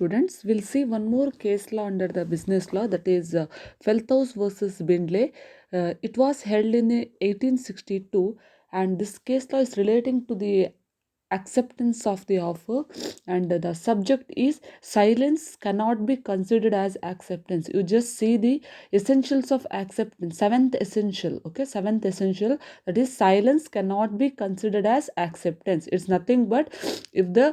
students, we'll see one more case law under the business law, that is Feldhaus versus Bindley. It was held in 1862, and this case law is relating to the acceptance of the offer, and the subject is silence cannot be considered as acceptance. You just see the essentials of acceptance, seventh essential. Okay, seventh essential, that is silence cannot be considered as acceptance. It's nothing but if the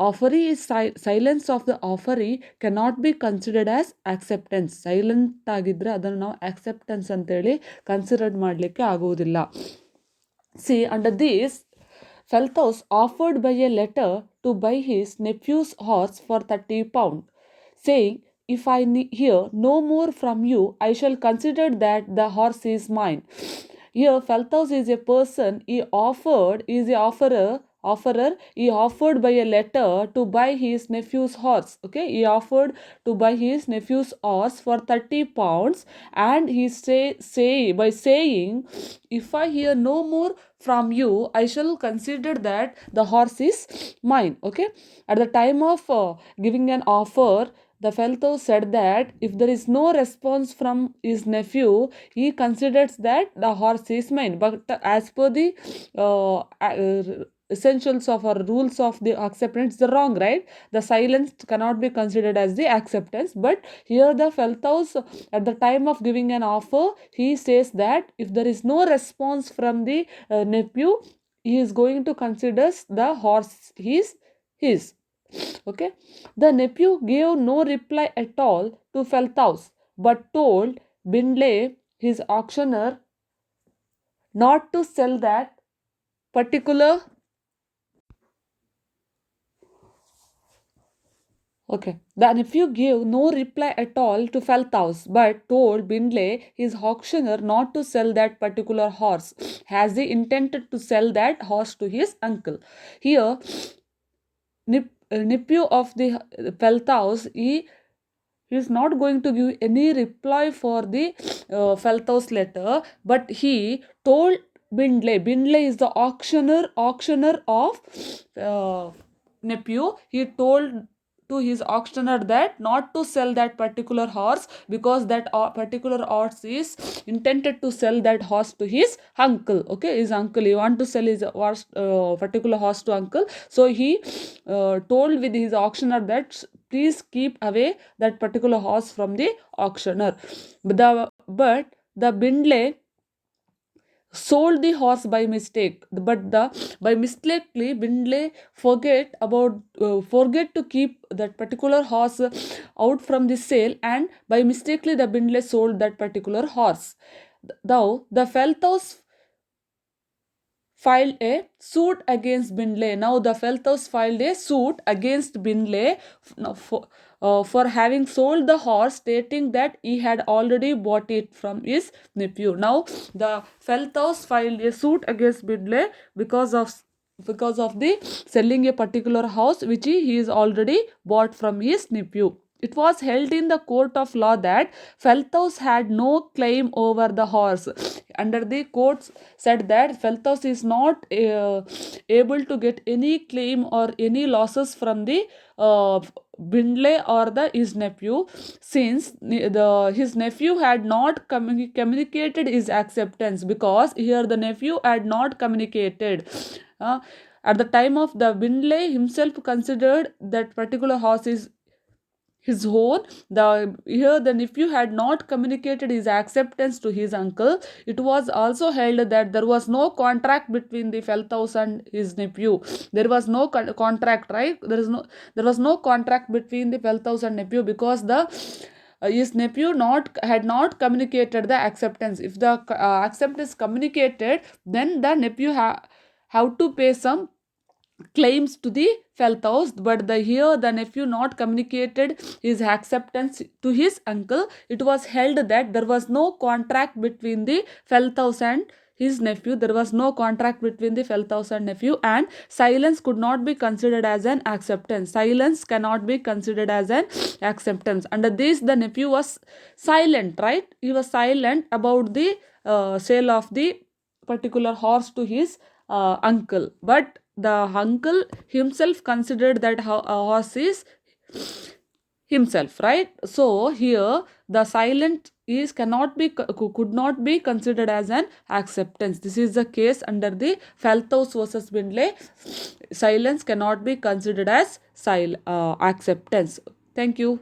offeree is silence of the offeree cannot be considered as acceptance. Silent ಆಗಿದ್ರೆ ಅದನ್ನು ನಾವು acceptance ಅಂತೇಳಿ consider ಮಾಡಲಿಕ್ಕೆ ಆಗುವುದಿಲ್ಲ. See, under this, Feldhaus offered by a letter to buy his nephew's horse for 30 pounds, saying, "If I hear no more from you, I shall consider that the horse is mine." Here, Feldhaus is a person, is a offerer, he offered by a letter to buy his nephew's horse. Okay, he offered to buy his nephew's horse for 30 pounds, and he say by saying, "If I hear no more from you, I shall consider that the horse is mine." Okay, at the time of giving an offer, the Feldhaus said that if there is no response from his nephew, he considers that the horse is mine. But as per the essentials of or rules of the acceptance, the wrong, right? The silence cannot be considered as the acceptance. But here the Feldhaus, at the time of giving an offer, he says that if there is no response from the nephew, he is going to consider the horse is his. Okay, the nephew gave no reply at all to Feldhaus, but told Bindley, his auctioneer, not to sell that particular. Okay. The nephew gave no reply at all to Feldhaus, but told Bindley, his auctioneer, not to sell that particular horse, as he intended to sell that horse to his uncle. Here, nephew of the Feldhaus, he is not going to give any reply for the Feldhaus letter, but he told Bindley. Bindley is the auctioneer of nephew. He told to his auctioneer that not to sell that particular horse, because that particular horse is intended to sell that horse to his uncle. Okay, his uncle, he want to sell his horse, particular horse to uncle. So he told with his auctioneer that please keep away that particular horse from the auctioneer. But the Bindley sold the horse by mistake, but the by mistakenly Bindley forget to keep that particular horse out from the sale, and by mistakenly the Bindley sold that particular horse. Now the Feldhaus filed a suit against Bindley. Now the Feldhaus filed a suit against Bindley for having sold the horse, stating that he had already bought it from his nephew. Now the Feldhaus filed a suit against Bindley because of the selling a particular house which he is already bought from his nephew. It was held in the court of law that Feldhaus had no claim over the horse. Under the courts said that Feldhaus is not able to get any claim or any losses from the Bindley or his nephew, since his nephew had not communicated his acceptance, because here the nephew had not communicated. At the time of the Bindley himself considered that particular horse is his own. Here the nephew had not communicated his acceptance to his uncle. It was also held that there was no contract between the Feldhaus and his nephew. There was no contract, right? There was no contract between the Feldhaus and nephew, because the his nephew had not communicated the acceptance. If the acceptance communicated, then the nephew have to pay some claims to the Feldhaus, but here the nephew not communicated his acceptance to his uncle. It was held that there was no contract between the Feldhaus and his nephew. There was no contract between the Feldhaus and nephew, and silence could not be considered as an acceptance. Silence cannot be considered as an acceptance. Under this, the nephew was silent, right? He was silent about the sale of the particular horse to his uncle, but the uncle himself considered that horse is himself, right? So here the silent is cannot be could not be considered as an acceptance. This is the case under the Feldhaus versus Bindley. Silence cannot be considered as acceptance. Thank you.